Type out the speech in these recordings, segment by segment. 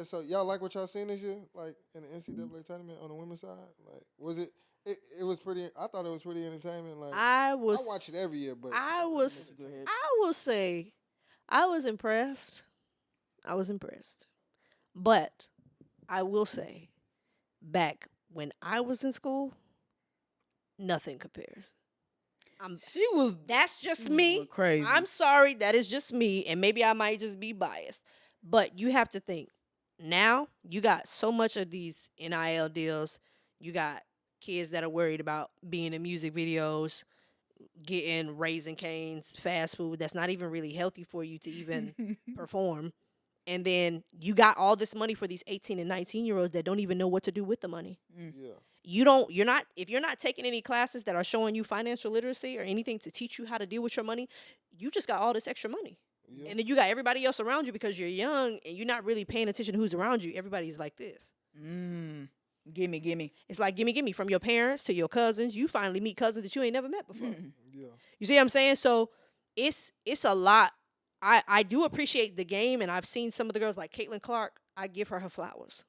So y'all like what y'all seen this year, like in the NCAA tournament on the women's side? Like, was it? It was pretty. I thought it was pretty entertainment. Like, I I watch it was, every year, but I it was some was, Go ahead. entertainment. I will say, I was impressed. I was impressed. But I will say, back when I was in school, nothing compares. I'm She was That's she just was going me. crazy. I'm sorry, that is just me, and maybe I might just be biased. But you have to think now. You got so much of these NIL deals. You got kids that are worried about being in music videos, getting Raisin Canes, fast food that's not even really healthy for you to even perform. And then you got all this money for these 18 and 19-year-olds that don't even know what to do with the money. Yeah, You're not, if you're not taking any classes that are showing you financial literacy or anything to teach you how to deal with your money, you just got all this extra money. yeah. And then you got everybody else around you because you're young and you're not really paying attention to who's around you. Everybody's like this. Mm. Gimme, gimme. It's like gimme gimme from your parents to your cousins. You finally meet cousins that you ain't never met before. Yeah. You see what I'm saying? So it's a lot. I do appreciate the game, and I've seen some of the girls like Caitlin Clark. I give her flowers,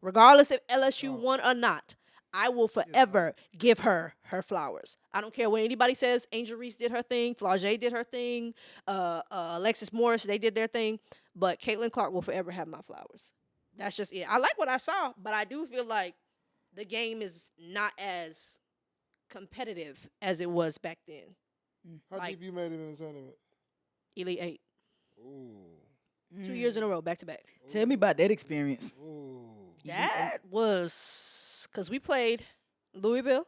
regardless if LSU Dog. won or not. I will She a dog. forever give her flowers. I don't care what anybody says. Angel Reese did her thing. Flau'jae did her thing. Alexis Morris, they did their thing. But Caitlin Clark will forever have my flowers. That's just it. I like what I saw, but I do feel like the game is not as competitive as it was back then. How Like deep you made it in the tournament? Elite Eight, Ooh. 2 years in a row, back to back. Tell me about that experience. Ooh. That was because we played Louisville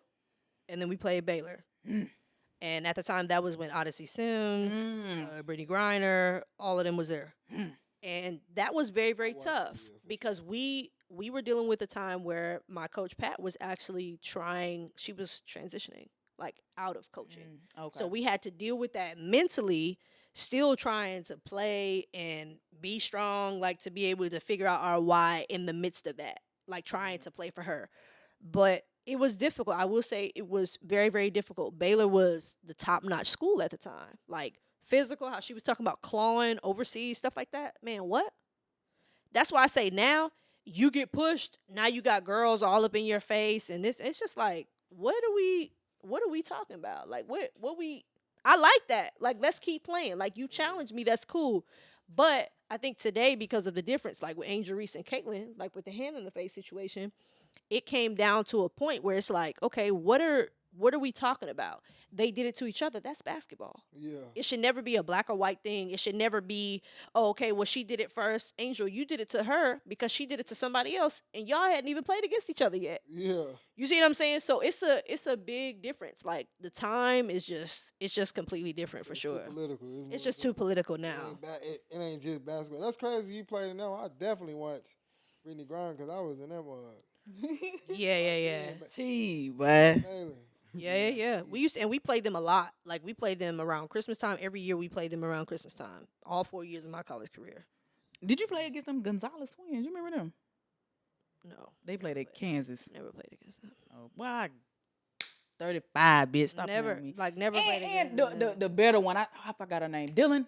and then we played Baylor. And at the time, that was when Odyssey Sims, Brittany Griner, all of them was there. And that was very, very watched it, tough yeah, for because we were dealing with a time where my coach Pat was actually trying. She was transitioning, like out of coaching. Okay. So we had to deal with that mentally, still trying to play and be strong, like to be able to figure out our why in the midst of that, like trying to play for her. But it was difficult. I will say it was very, very difficult. Baylor was the top notch school at the time. Like physical, how she was talking about clawing overseas, stuff like that. Man, what? That's why I say now you get pushed. Now you got girls all up in your face, and this it's just like, what are we talking about? Like what we I like that. Like let's keep playing. Like you challenge me, that's cool. But I think today, because of the difference, like with Angel Reese and Caitlin, like with the hand in the face situation, it came down to a point where it's like, okay, what are we talking about? They did it to each other. That's basketball. Yeah. It should never be a black or white thing. It should never be, oh, okay, well, she did it first. Angel, you did it to her because she did it to somebody else, and y'all hadn't even played against each other yet. Yeah. You see what I'm saying? So it's a big difference. Like the time is just it's just completely different for It's sure. too political. It's just too political It now. ain't, it ain't just basketball. That's crazy. You played it now. I definitely watched Brittany Griner because I was in that one. Yeah, yeah, yeah. T, boy. Bailey. Yeah, yeah, yeah. We used to, and we played them a lot. Like we played them around Christmas time. Every year we played them around Christmas time. All 4 years of my college career. Did you play against them Gonzalez twins? You remember them? No, They played at Kansas. never played against them. Oh, boy, 35, bitch. Stop playing Never, with me. like never played against And them. the better one, I forgot her name. Dylan.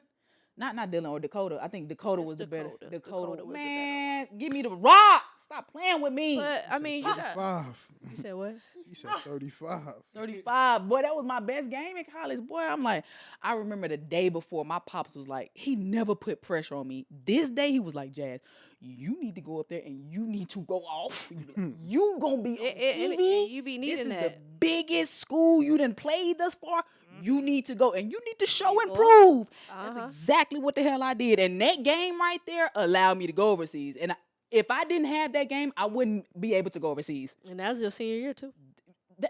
Not Dylan or Dakota. I think Dakota It's was the better. Dakota. Dakota Dakota was the better man, give me the rock. Stop playing with me. But I mean, you got. 35. You said what? You said 35. 35. Boy, that was my best game in college. Boy, I'm like, I remember the day before my pops was like, he never put pressure on me. This day he was like, Jazz, you need to go up there and you need to go off. You gonna be on And TV. you be This needing is the that. biggest school you done played thus far. You need to go and you need to show and go. prove. Uh-huh. That's exactly what the hell I did. And that game right there allowed me to go overseas. And if I didn't have that game, I wouldn't be able to go overseas. And that was your senior year too.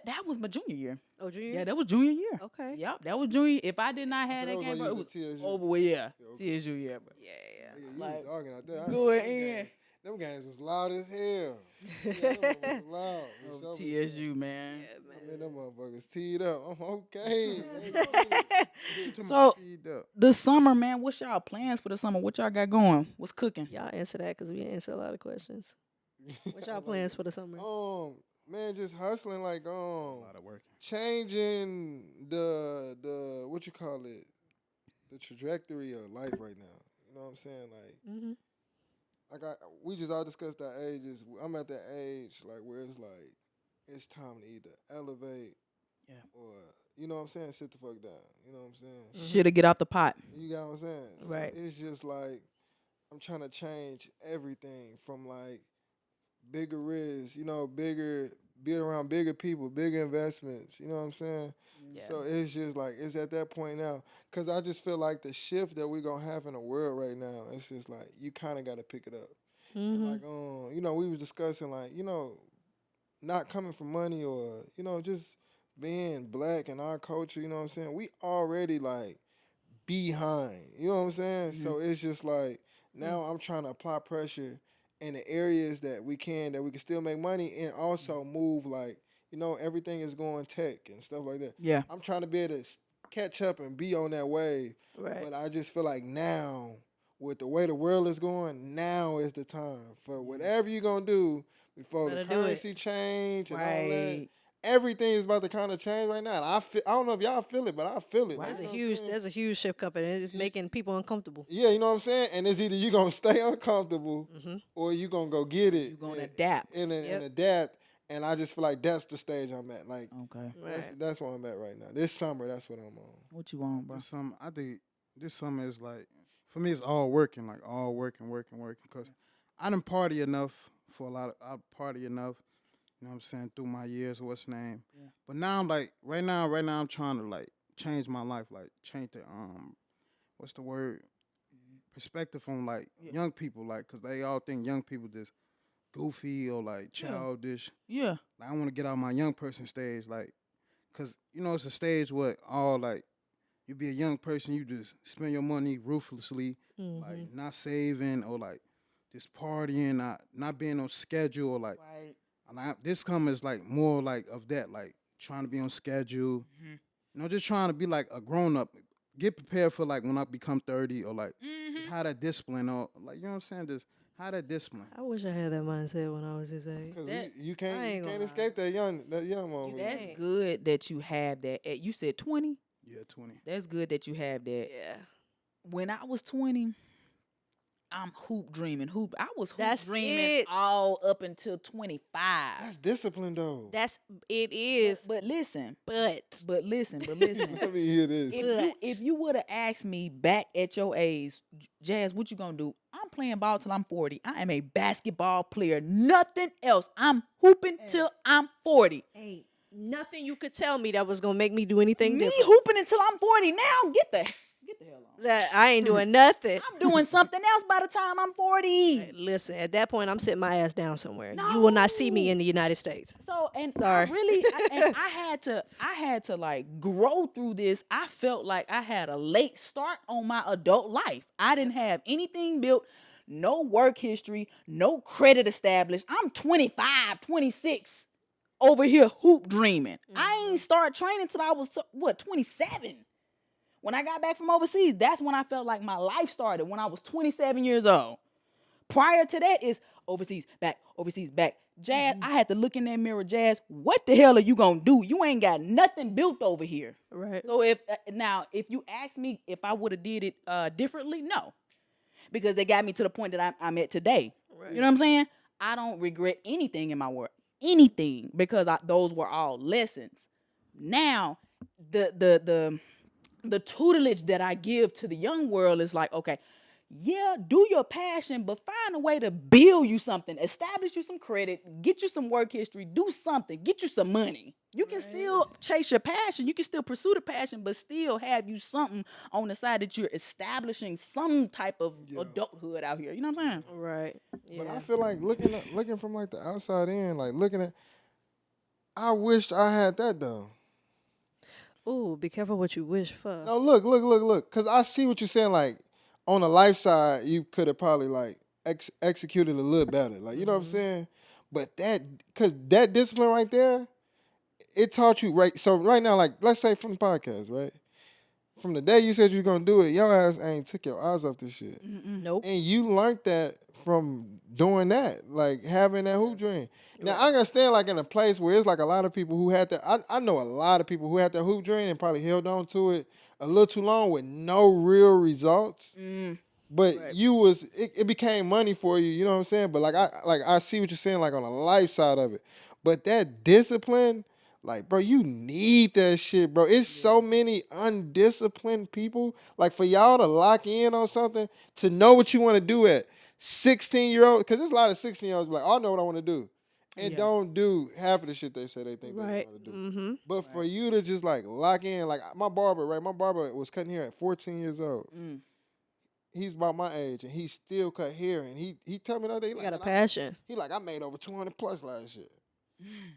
That was my junior year. Oh, junior Yeah, year. that was junior year. Okay. Yep, that was junior. If I did not have So that that was game, when bro, you it was was at TSU? over with. Yeah, Yeah, okay. TSU. Yeah, bro. Yeah, Yeah, you Like, was dogging out there. I go remember in. Them games was loud as hell. Yeah, them was loud. For sure, for sure. TSU, man. I mean, them motherfuckers teed up. I'm okay. So- Teed up. The summer, man. What's y'all plans for the summer? What y'all got going? What's cooking? Y'all answer that because we answer a lot of questions. What y'all plans for the summer? Man, just hustling like A lot of working. changing the what you call it, the trajectory of life right now. You know what I'm saying? Like Mm-hmm. like we just all discussed that ages. I'm at that age like where it's like it's time to either elevate Yeah. or you know what I'm saying, sit the fuck down. You know what I'm saying? Shoulda get off the pot. You got what I'm saying? So Right. it's just like I'm trying to change everything from like bigger risks, bigger being around bigger people, bigger investments. You know what I'm saying? Yeah. So it's just like it's at that point now, cause I just feel like the shift that we gonna have in the world right now, it's just like you kind of got to pick it up. And like, we was discussing like, not coming from money or just being black in our culture. You know what I'm saying? We already like behind. You know what I'm saying? So it's just like now I'm trying to apply pressure in the areas that we can still make money and also move like everything is going tech and stuff like that. Yeah. I'm trying to be able to catch up and be on that wave, Right. but I just feel like now with the way the world is going, now is the time for whatever you're gonna do before the Better do it. currency change and all that. Right. Everything is about to kind of change right now. And I don't know if y'all feel it, but I feel it. Right. Like, There's a you know what I'm huge saying? there's a huge shift coming. It's making people uncomfortable. Yeah, you know what I'm saying? And it's either you gonna stay uncomfortable or you gonna go get it. You gonna adapt. And Yep. adapt. And I just feel like that's the stage I'm at. Like Okay. Right. that's where I'm at right now. This summer, that's what I'm on. What you want, bro? This summer, I think this summer is like, for me, it's all working, like all working. Because I done party enough for a lot of, I party enough, you know what I'm saying, through my years, what's the name. Yeah. But now I'm like, right now, I'm trying to like change my life, like change the, what's the word? Perspective on like young people, like, because they all think young people just goofy or like childish. Yeah. Like, I want to get out my young person stage, like, because, it's a stage where all like, you be a young person, you just spend your money ruthlessly, like not saving or like just partying, not being on schedule or like, Right. this come is like more like of that, like trying to be on schedule, just trying to be like a grown up, get prepared for like when I become 30 or like just how that discipline or like, you know what I'm saying, just how that discipline. I wish I had that mindset when I was his age. Because That- you I can't ain't you gonna can't lie. escape that young motherfucker. That's Right. good that you have that. You said 20? Yeah, 20. That's good that you have that. Yeah. When I was 20, I'm hoop dreaming. I was hoop That's dreaming it. all up until 25. That's discipline though. It is. But listen, But but listen. Let me hear this. If you would have asked me back at your age, Jazz, what you gonna do? I'm playing ball till I'm 40. I am a basketball player. Nothing else. I'm hooping till I'm 40. hey, nothing you could tell me that was gonna make me do anything Me different. hooping until I'm 40 now. Get the hell on. That I ain't doing nothing. I'm doing something else by the time I'm 40. Listen, at that point, I'm sitting my ass down somewhere. You will not see me in the United States. So and Sorry. I had to like grow through this. I felt like I had a late start on my adult life. I didn't have anything built, no work history, no credit established. I'm 25, 26 over here hoop dreaming. I ain't start training till I was 27. When I got back from overseas, that's when I felt like my life started, when I was 27 years old. Prior to that is overseas, back. Jazz, I had to look in that mirror, Jazz, what the hell are you gonna do? You ain't got nothing built over here. Right. So if you ask me if I would have did it differently, no. Because they got me to the point that I'm at today. Right. You know what I'm saying? I don't regret anything in my work. Anything, because those were all lessons. Now, the tutelage that I give to the young world is like, okay, yeah, do your passion, but find a way to build you something, establish you some credit, get you some work history, do something, get you some money. You can still chase your passion, you can still pursue the passion, but still have you something on the side that you're establishing some type of adulthood out here. You know what I'm saying? Right. But Yeah. I feel like looking from like the outside in, like looking at, I wished I had that though. Ooh, be careful what you wish for. No, look. Cause I see what you're saying. Like on the life side, you could have probably like executed a little better. Like you know what I'm saying. But cause that discipline right there, it taught you right. So right now, like let's say from the podcast, right. From the day you said you were gonna do it, your ass ain't took your eyes off this shit. Nope. And you learned that from doing that, like having that hoop dream. Now I understand, like in a place where it's like a lot of people who had that. I know a lot of people who had that hoop dream and probably held on to it a little too long with no real results. but Right. it became money for you. You know what I'm saying? But I see what you're saying, like on the life side of it. But that discipline, like, bro, you need that shit, bro. It's so many undisciplined people. Like, for y'all to lock in on something, to know what you want to do at 16-year-old, because there's a lot of 16-year-olds like, I know what I want to do, and Yeah. don't do half of the shit they say they think they Right. want to do. Mm-hmm. But for you to just like lock in, like my barber, right? My barber was cutting hair at 14 years old. Mm. He's about my age, and he still cut hair. And he told me the other day, You like, got a "Man, passion. he like, I made over 200 plus last year.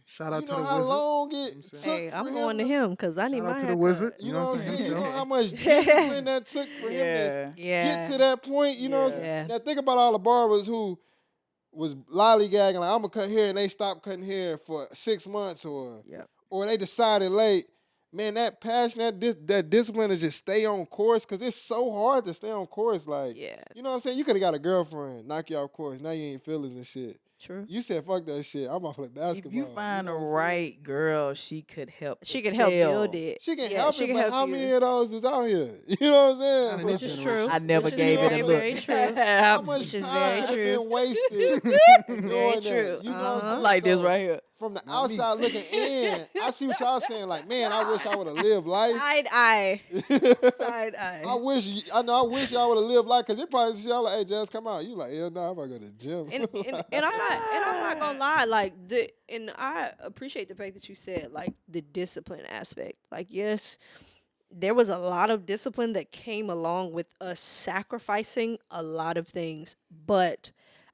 Shout You out to know the how wizard. long You know it what I'm took saying? Hey, for I'm him going to him because I need Shout my out to the haircut. wizard. You know what I'm saying? You know himself. how much discipline that took for him to Yeah. Yeah. get to that point? You know what I'm saying? Yeah. Now think about all the barbers who was lollygagging, like, I'm gonna cut hair, and they stopped cutting hair for 6 months, Yep. or they decided late. Man, that passion, that discipline to just stay on course, because it's so hard to stay on course. Like, Yeah. you know what I'm saying? You could have got a girlfriend, knock you off course. Now you ain't feelings and shit. True. You said, fuck that shit. I'm gonna play basketball. If you find know the what I'm saying? right girl, she could help. She can help build excel. it. She can Yeah, help she it, can but help how you. many of those is out here? You know what I'm saying? Not in Which this is generation. true. I never Which is gave it a very, look. very true. How much Which is time very has true. been wasted Very doing true. that? You know what I'm saying? Like this So, right here. from the Not me. outside looking in, I see what y'all saying. Like, man, I wish I would have lived life. Side eye. Side eye. I wish y'all would have lived life, because it probably y'all like, hey, just come out. You like, yeah, nah, I'm gonna go to the gym. And I'm not gonna lie, like and I appreciate the fact that you said like the discipline aspect. Like, yes, there was a lot of discipline that came along with us sacrificing a lot of things, but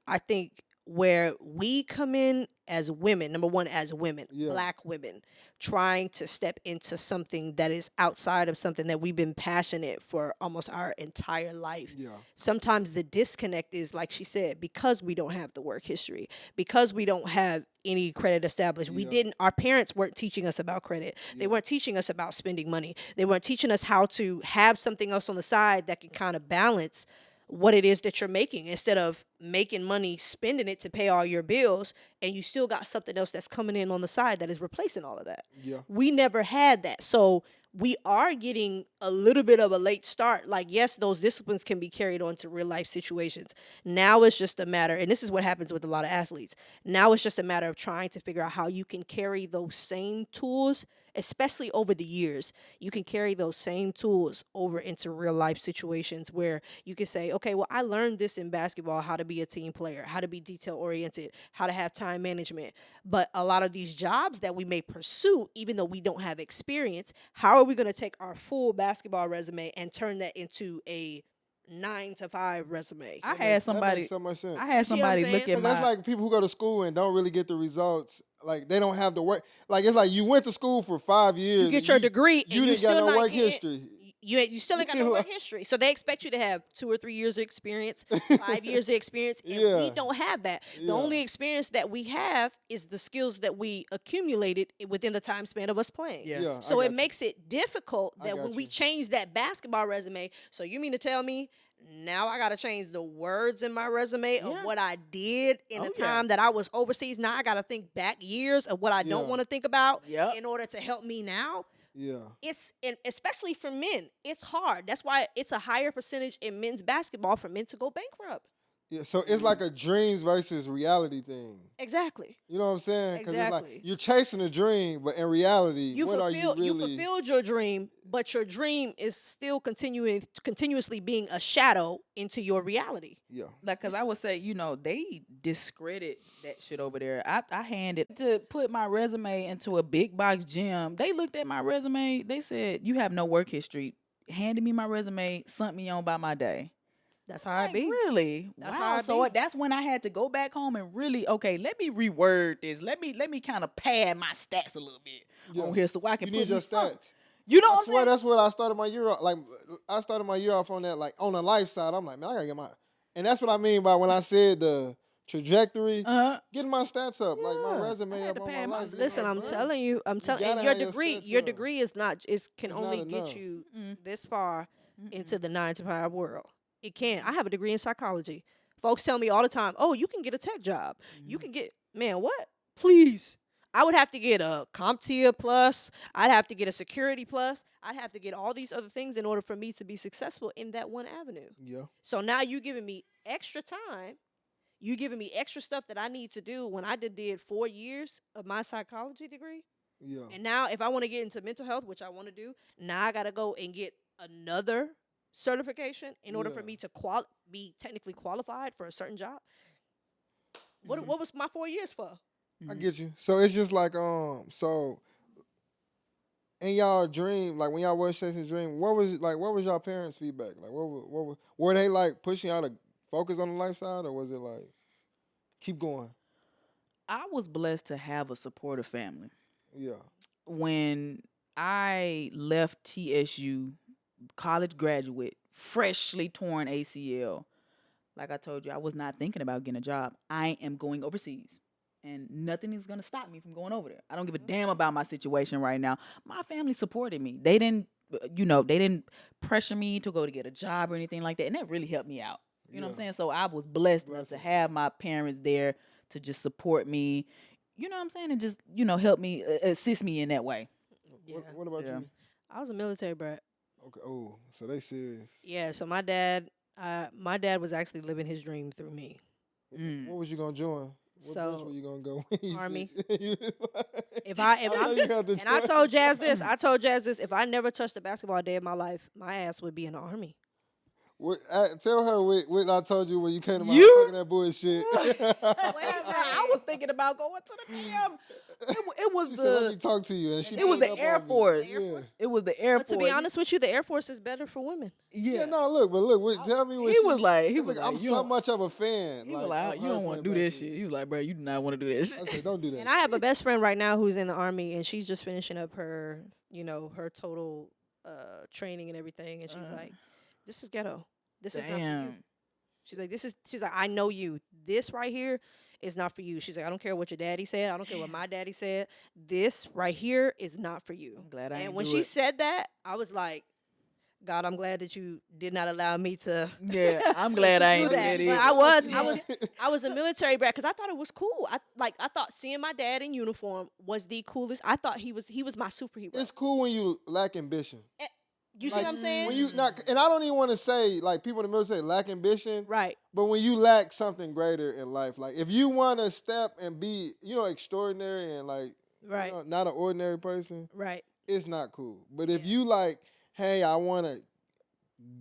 I think where we come in as women, number one, as women, Yeah. black women, trying to step into something that is outside of something that we've been passionate for almost our entire life. Yeah. Sometimes the disconnect is, like she said, because we don't have the work history, because we don't have any credit established. We Yeah. didn't, our parents weren't teaching us about credit. They weren't teaching us about spending money. They weren't teaching us how to have something else on the side that can kind of balance what it is that you're making, instead of making money, spending it to pay all your bills, and you still got something else that's coming in on the side that is replacing all of that. Yeah. We never had that. So we are getting a little bit of a late start. Like, yes, those disciplines can be carried on to real life situations. Now it's just a matter, and this is what happens with a lot of athletes. Now it's just a matter of trying to figure out how you can carry those same tools, especially over the years. You can carry those same tools over into real life situations where you can say, okay, well, I learned this in basketball, how to be a team player, how to be detail oriented, how to have time management. But a lot of these jobs that we may pursue, even though we don't have experience, how are we going to take our full basketball resume and turn that into a 9 to 5 resume? I That had somebody. makes so much sense. I had see what I'm somebody look saying? at 'Cause that's my. like people who go to school and don't really get the results. Like, they don't have the work. Like, it's like you went to school for 5 years. You get and your degree and You you didn't got still no not work getting- history. You still ain't got no work history. So they expect you to have 2 or 3 years of experience, 5 years of experience, and we Yeah. don't have that. The Yeah. only experience that we have is the skills that we accumulated within the time span of us playing. Yeah. Yeah. So I it got you. makes it difficult I that got when we you. change that basketball resume, so you mean to tell me now I got to change the words in my resume of Yeah. what I did in Oh, the yeah. time that I was overseas? Now I got to think back years of what I don't Yeah. want to think about Yep. in order to help me now. Yeah. It's, and especially for men, it's hard. That's why it's a higher percentage in men's basketball for men to go bankrupt. Yeah. So it's like a dreams versus reality thing. Exactly. You know what I'm saying? Because it's Exactly. like you're chasing a dream, but in reality, You what are you really? fulfilled your dream, but your dream is still continuously being a shadow into your reality. Yeah. Like, cause I would say, they discredit that shit over there. I handed to put my resume into a big box gym. They looked at my resume. They said, "You have no work history." Handed me my resume, sent me on by my day. That's how it Like, be. really? That's wow. how it So be. that's when I had to go back home and really, okay, let me reword this. Let me kind of pad my stats a little bit Yeah. on here so I can You put need your me some- stats. You know I what I'm swear saying? that's what I started my year off. Like, I started my year off on that, like, on the life side. I'm like, man, I gotta get my, and that's what I mean by when I said the trajectory, getting my stats up, like my Yeah. resume I had up to on my pad my life. stats. Listen, I'm bro. telling you, gotta and your have your degree, stats your up. degree is not, can It's not only get enough. you this far into the 9 to 5 world. It can't. I have a degree in psychology. Folks tell me all the time, "Oh, you can get a tech job. You can get, man, what? Please. I would have to get a CompTIA plus. I'd have to get a security plus. I'd have to get all these other things in order for me to be successful in that one avenue. Yeah. So now you giving me extra time. You giving me extra stuff that I need to do when I did 4 years of my psychology degree. Yeah. And now if I want to get into mental health, which I want to do, now I got to go and get another certification in order for Yeah. me to be technically qualified for a certain job. Mm-hmm. What was my 4 years for? I get you. So it's just like so in y'all dream, like when y'all was chasing dream, what was y'all parents' feedback? Like were they like pushing y'all to focus on the life side, or was it like keep going? I was blessed to have a supportive family. Yeah. When I left TSU, college graduate, freshly torn ACL, like I told you, I was not thinking about getting a job. I am going overseas. And nothing is going to stop me from going over there. I don't give a damn about my situation right now. My family supported me. They didn't, they didn't pressure me to go to get a job or anything like that. And that really helped me out. You know what I'm saying? So I was blessed enough to have my parents there to just support me. You know what I'm saying? And just, help me, assist me in that way. Yeah. What about you? I was a military brat. Okay. Oh, so they serious. Yeah, so my dad was actually living his dream through me. What was you gonna join? What So, branch were you gonna go? When you Army. said- If I know you had the and I choice. told Jazz this, if I never touched a basketball a day in my life, my ass would be in the Army. Tell her what I told you when you came to my You? house talking that bullshit. I was thinking about going to the damn. It was She the. said, "Let me talk to you," and she It was pulled the up Air on me. Force. Yeah. It was the Air But Force. to be honest with you, the Air Force is better for women. Yeah, no, look, tell me what He was like, I'm you so don't- much of a fan. He was of like, you her don't want to playing do this basketball. shit. He was like, bro, you do not want to do this I shit. said, don't do that. And I have a best friend right now who's in the Army, and she's just finishing up her, her total training and everything. And she's like, "This is ghetto. This is not for you." Damn. She's like, "I know you. This right here is not for you." She's like, "I don't care what your daddy said. I don't care what my daddy said. This right here is not for you." I'm glad I And ain't when do she it. said that, I was like, "God, I'm glad that you did not allow me to Yeah, I'm glad I do ain't do that." that But either. I was a military brat because I thought it was cool. I thought seeing my dad in uniform was the coolest. I thought he was my superhero. It's cool when you lack ambition. You see what I'm saying? When you not, and I don't even want to say like people in the military lack ambition, Right. but when you lack something greater in life, like if you want to step and be, extraordinary and like, Right. not an ordinary person, Right. it's not cool. But if you like, hey, I want to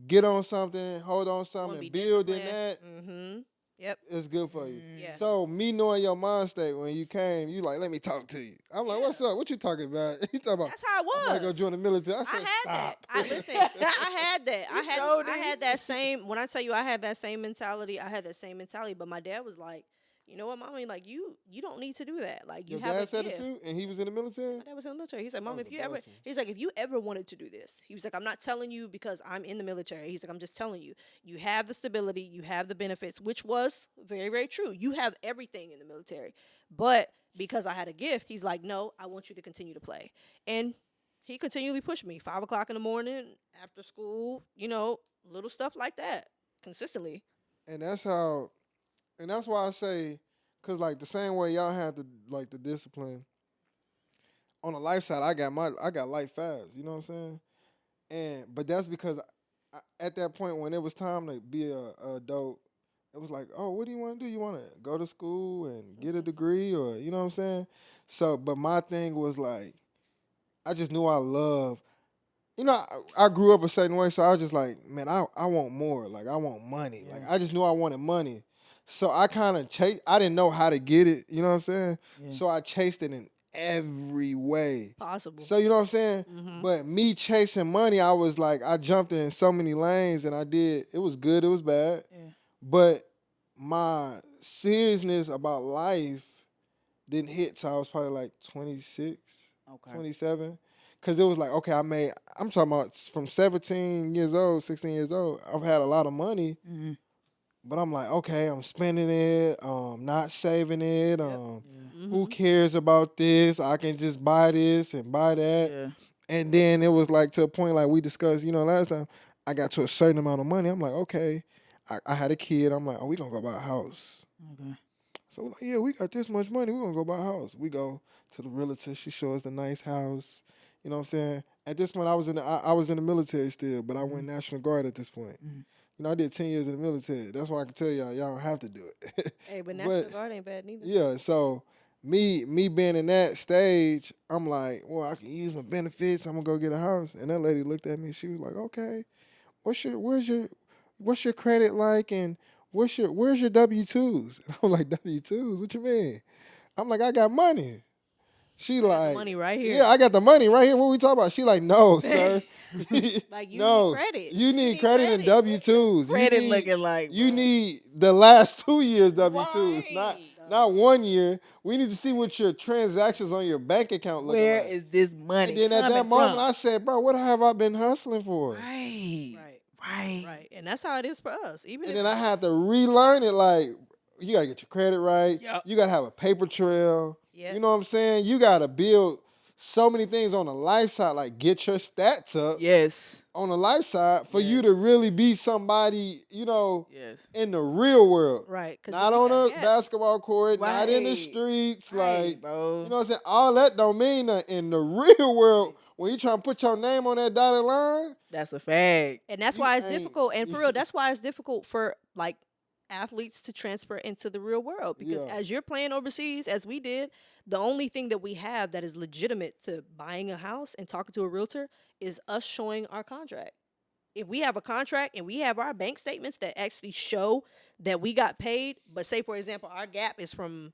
get on something, hold on something, and build in that, Mm-hmm. Yep. it's good for you. Yeah. So me knowing your mind state when you came, you like, let me talk to you. I'm like, what's up? What you talking about? You talking about? That's how it I'm gonna go was. join the military. I I said, had stop. that. Listen. I had that. showed I it. had that same. When I tell you, I had that same mentality. I had that same mentality. But my dad was like, "You know what, mommy? Like you don't need to do that. Like you Your have dad a said gift." it too, and he was in the military. My dad was in the military. He's like, "Mom, was if a you ever," blessing. he's like, "if you ever wanted to do this," he was like, "I'm not telling you because I'm in the military." He's like, "I'm just telling you, you have the stability, you have the benefits," which was very, very true. You have everything in the military, but because I had a gift, he's like, "No, I want you to continue to play," and he continually pushed me 5 o'clock in the morning after school, little stuff like that, consistently. And that's how, and that's why I say, cause like the same way y'all had the discipline. On the life side, I got life fast. You know what I'm saying? But that's because at that point when it was time to be a adult, it was like, oh, what do you want to do? You want to go to school and get a degree, or you know what I'm saying? So, but my thing was like, I just knew I loved. I grew up a certain way, so I was just like, man, I want more. Like, I want money. Yeah. Like, I just knew I wanted money. So I kind of I didn't know how to get it, you know what I'm saying? Yeah. So I chased it in every way. Possible. So, you know what I'm saying? Mhm. But me chasing money, I was like, I jumped in so many lanes and it was good, it was bad. Yeah. But my seriousness about life didn't hit till I was probably like 26. Okay. 27. Because it was like, okay, I'm talking about from 17 years old, 16 years old, I've had a lot of money, Mm-hmm. but I'm like, okay, I'm spending it, not saving it. Who Mhm. cares about this? I can just buy this and buy that. Yeah. And then it was like to a point like we discussed, last time, I got to a certain amount of money. I'm like, okay, I had a kid. I'm like, oh, we going to go buy a house. Okay. So we're like, yeah, we got this much money. We're going to go buy a house. We go to the realtor. She shows us the nice house. You know what I'm saying? At this point, I was in the military still, but I went National Guard at this point. You know, I did 10 years in the military. That's why I can tell y'all don't have to do it. Hey, but National Guard ain't bad neither. Yeah, so me being in that stage, I'm like, well, I can use my benefits. I'm gonna go get a house. And that lady looked at me. She was like, okay, what's your credit like, and where's your W-2s? And I'm like, W-2s? What you mean? I'm like, I got money. She got the like, money right here. yeah, I got the money right here. What we talking about? She like, no, sir. Like, you no, need credit. you need credit and W-2s. Credit looking like, You bro. need the last 2 years W-2s, Right. not 1 year. We need to see what your transactions on your bank account look Where like. is this money And then at that coming moment, from? I said, bro, what have I been hustling for? Right. Right. And that's how it is for us. Even And if then I had to relearn it. Like, you gotta get your credit right. Yep. You gotta have a paper trail. Yep. You know what I'm saying? You gotta build so many things on the life side. Like, get your stats up Yes. on the life side for you to really be somebody, Yes. in the real world. right, because Not on a basketball court, not in the Right. streets. Right, Like, bro. you know what I'm saying? All that don't mean nothing. In the real world, when you trying to put your name on that dotted line, That's a fact. And that's You why it's ain't- difficult. And for real, that's why it's difficult for like athletes to transfer into the real world. Because Yeah. as you're playing overseas, as we did, the only thing that we have that is legitimate to buying a house and talking to a realtor is us showing our contract. If we have a contract and we have our bank statements that actually show that we got paid, but say for example, our gap is from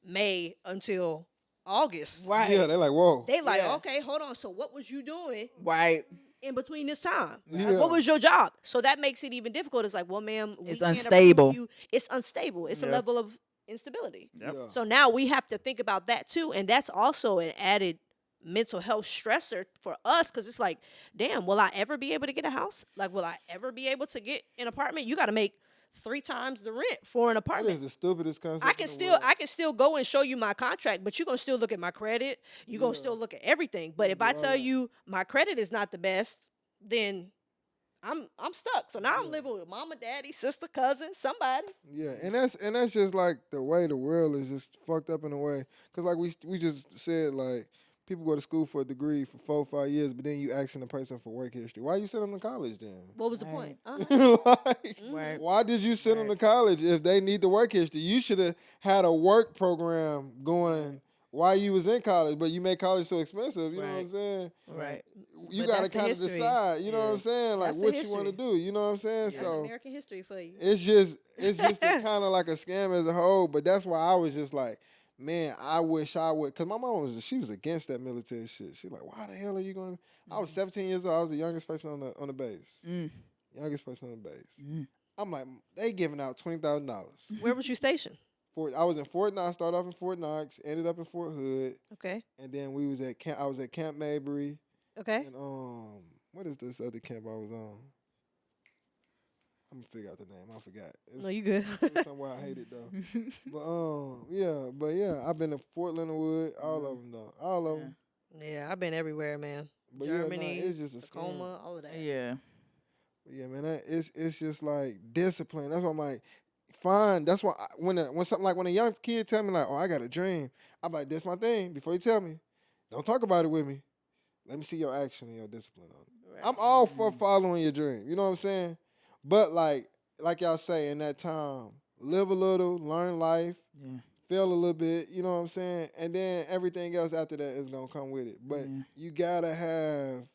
May until August. Right. yeah, they're like, whoa. They like, Yeah. okay, hold on. So what was you doing Right. in between this time? Yeah. Like, what was your job? So that makes it even difficult. It's like, well, ma'am, we It's can't approve unstable. you. It's unstable. It's a Yep. level of instability. Yeah. So now we have to think about that too, and that's also an added mental health stressor for us because it's like, damn, will I ever be able to get a house? Like, will I ever be able to get an apartment? You got to make 3 times the rent for an That apartment. is the stupidest concept. I in can the still world. I can still go and show you my contract, but you're gonna still look at my credit. You're gonna still look at everything. But if I do all tell that. you my credit is not the best, then I'm stuck. So now I'm living with mama, daddy, sister, cousin, somebody. Yeah, and that's just like the way the world is just fucked up in a way. Cause like we just said, like people go to school for a degree for 4 or 5 years, but then you asking the person for work history. Why you send them to college then? What was the Right. point? Like, Right. why did you send them to college if they need the work history? You should have had a work program going while you was in college, but you made college so expensive. You know what I'm Right. saying? Right. You But got to that's the kind of history. decide. You know what I'm saying? Like That's the what you want to history. do. You know what I'm saying? That's So American history for you. it's just kind of like a scam as a whole. But that's why I was just like, man, I wish I would, cause my mom she was against that military shit. She like, why the hell are you going? I was 17 years old. I was the youngest person on the base. Youngest person on the base. I'm like, they giving out $20,000. Where was you stationed? I was in Fort Knox. Started off in Fort Knox. Ended up in Fort Hood, Okay. and then we was at camp. I was at Camp Mabry. Okay. And what is this other camp I was on? I'm gonna figure out the name. I forgot. It No, you good. it was somewhere I hated though. But I've been to Fort Leonard Wood, all of them though, all of them. Yeah, I've been everywhere, man. But Germany, it's just a scam. Tacoma, all of that. Yeah. But yeah, man, it's just like discipline. That's why I'm like, fine. That's why when something like when a young kid tell me like, oh, I got a dream, I'm like, this my thing. Before you tell me, don't talk about it with me. Let me see your action and your discipline on it. Right. I'm all for following your dream. You know what I'm saying? But like y'all say, in that time, live a little, learn life, Yeah. fail a little bit. You know what I'm saying? And then everything else after that is gonna come with it. But you gotta have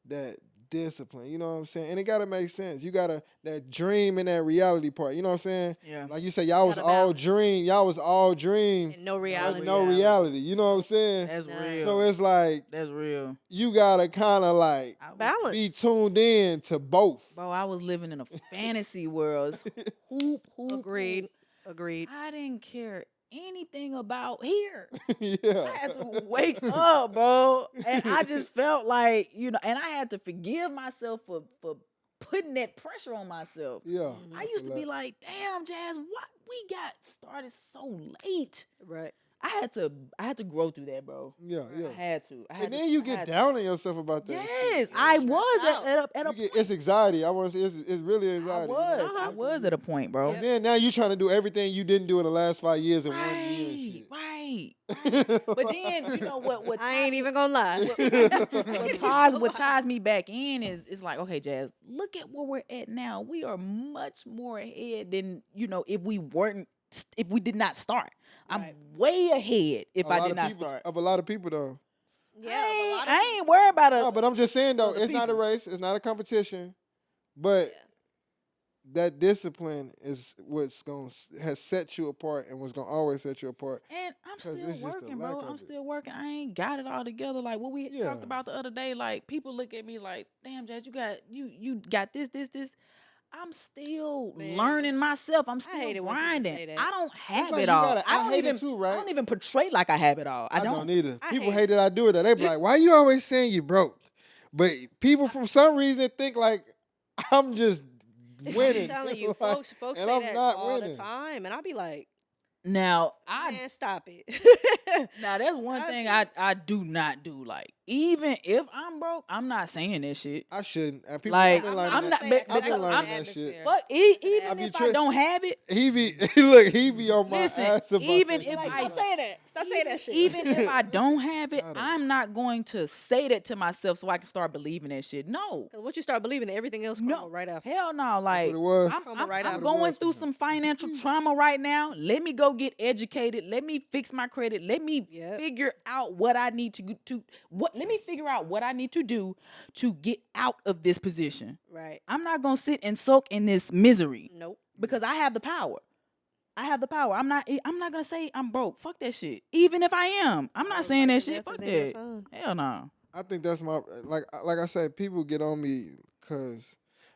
that discipline. You know what I'm saying? And it gotta make sense. You gotta that dream and that reality part. You know what I'm saying? Yeah. Like you say, y'all was Gotta all balance. dream. Y'all was all dream. And no But reality. no reality. You know what I'm saying? That's Nah. real. So it's like That's real. you gotta kind of like Balance. be tuned in to both. Bro, I was living in a fantasy world. Hoop. Agreed. hoop. Agreed. I didn't care anything about here. Yeah. I had to wake up, bro. And I just felt like, and I had to forgive myself for putting that pressure on myself. Yeah. I used to be like, damn, Jazz, what we got started so late. Right. I had to grow through that, bro. Yeah, yeah. I had to. I had And to, then you I get had to. down on yourself about that Yes, shit. I stressed was out. at a You get, point. it's anxiety. I want to say it's really I anxiety. was. Uh-huh. I was at a point, bro. Because then now you trying to do everything you didn't do in the last 5 years in 1 year and Right, shit. right, right. But then you know what I ties ain't me, even gonna lie. what ties me back in is like, okay, Jazz, look at where we're at now. We are much more ahead than, if we did not start. Right. I'm way ahead if a I lot did of not people start. of a lot of people though. Yeah, of a lot of I ain't worried about No, but I'm just saying though, other it's not a people. race, it's not a competition, but Yeah. that discipline is has set you apart and was gonna always set you apart. And I'm 'Cause still it's just the working, lack bro. of I'm it. still working. I ain't got it all together. Like what we Yeah. talked about the other day. Like people look at me like, damn, Jazz, you got this. I'm still Man, learning myself. I'm I still hate it when people grinding. say that. I don't have like it you all. gotta- I hate it too, right? I don't even portray like I have it all. I I don't don't. either. I People hate hate that I do it. They be like, "Why you always saying you broke?" But people from some reason think like I'm just winning. I'm telling you, Like, folks and say I'm that not all winning. the time, and I be like, Now man, stop it. now that's one Stop thing it. I do not do. Like even if I'm broke, I'm not saying that shit. I shouldn't. And people, Like, I've been I'm learning not I'm gonna that. not say that 'cause I've that been goes learning in the that shit. atmosphere. Fuck, It's an even I be if I tri- don't have it, He be look. He be on my Listen, ass about even that if shit. Like, I- stop saying that. Stop saying that shit. even if I don't have it, I don't. I'm not going to say that to myself so I can start believing that shit. No. Because once you start believing it, everything else crumble right after. Hell no. That's Like what it was. Crumble right I'm after. going through some financial trauma right now. Let me go get educated. Let me fix my credit. Let me Yep. figure out what I need let me figure out what I need to do to get out of this position. Right. I'm not gonna sit and soak in this misery Nope. because I have the power. I have the power. I'm not gonna say I'm broke. Fuck that shit. Even if I am, I'm not Those saying life that and shit. death Fuck is in your that. tongue. Hell no. I think that's my like I said, people get on me because,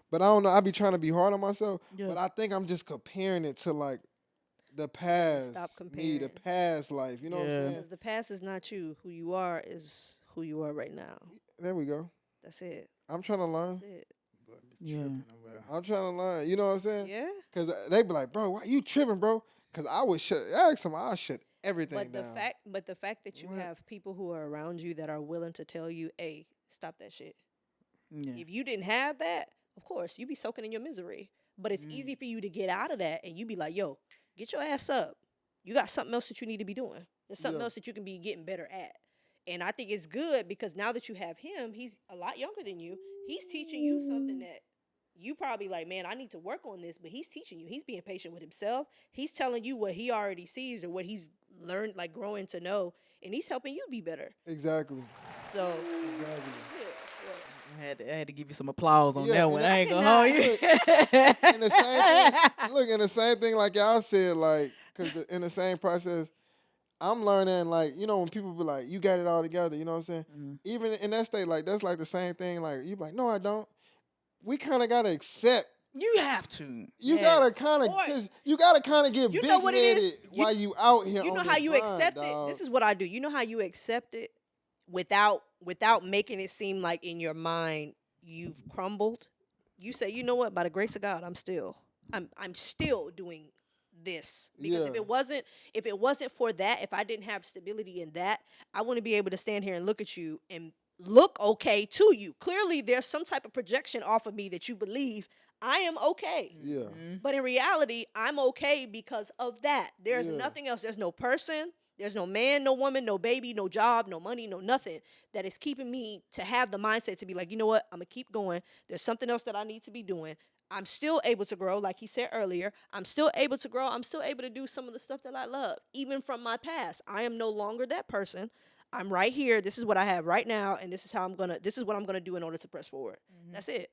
but I don't know. I be trying to be hard on myself, Yeah. but I think I'm just comparing it to like the past Stop me, the comparing. past life. You know what I'm Yeah. saying? Because the past is not you. Who you are is who you are right now. There we go. That's it. I'm trying to learn. That's it. Yeah. I'm trying to learn. You know what I'm saying? Yeah. Cause they be like, bro, why you tripping, bro? Cause I would ask them, I'll shut everything But down. the fact that you What? have people who are around you that are willing to tell you, hey, stop that shit. Yeah. If you didn't have that, of course, you be soaking in your misery. But it's easy for you to get out of that and you be like, yo, get your ass up. You got something else that you need to be doing. There's something Yeah. else that you can be getting better at. And I think it's good because now that you have him, he's a lot younger than you. He's teaching you something that you probably like, man, I need to work on this, but he's teaching you. He's being patient with himself. He's telling you what he already sees or what he's learned, like growing to know, and he's helping you be better. Exactly. So, Exactly. yeah, I had to give you some applause on Yeah, that and one. I I ain't gonna hold you. And the same thing, look, and the same thing like y'all said, like, cause in the same process, I'm learning, like, you know, when people be like, you got it all together, you know what I'm saying? Mhm. Even in that state, like, that's like the same thing. Like, you be like, no, I don't. We kind of gotta accept. You have to. You gotta Yes. kind of, Boy, cause you gotta kind of get you big know what it is? headed You- while you out here. you on know this how you grind, accept dawg. it. This is what I do. You know how you accept it without making it seem like in your mind you've crumbled. You say, you know what? By the grace of God, I'm still doing this because Yeah. if it wasn't for that, if I didn't have stability in that, I wouldn't be able to stand here and look at you and look okay to you. Clearly, there's some type of projection off of me that you believe I am okay. Yeah. But in reality, I'm okay because of that. There's Yeah. nothing else. There's no person, there's no man, no woman, no baby, no job, no money, no nothing that is keeping me to have the mindset to be like, you know what? I'm going to keep going. There's something else that I need to be doing. I'm still able to grow, like he said earlier. I'm still able to grow. I'm still able to do some of the stuff that I love, even from my past. I am no longer that person. I'm right here. This is what I have right now, and this is what I'm gonna do in order to press forward. That's it.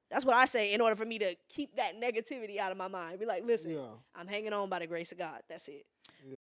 That's what I say in order for me to keep that negativity out of my mind. Be like, listen, Yeah. I'm hanging on by the grace of God. That's it.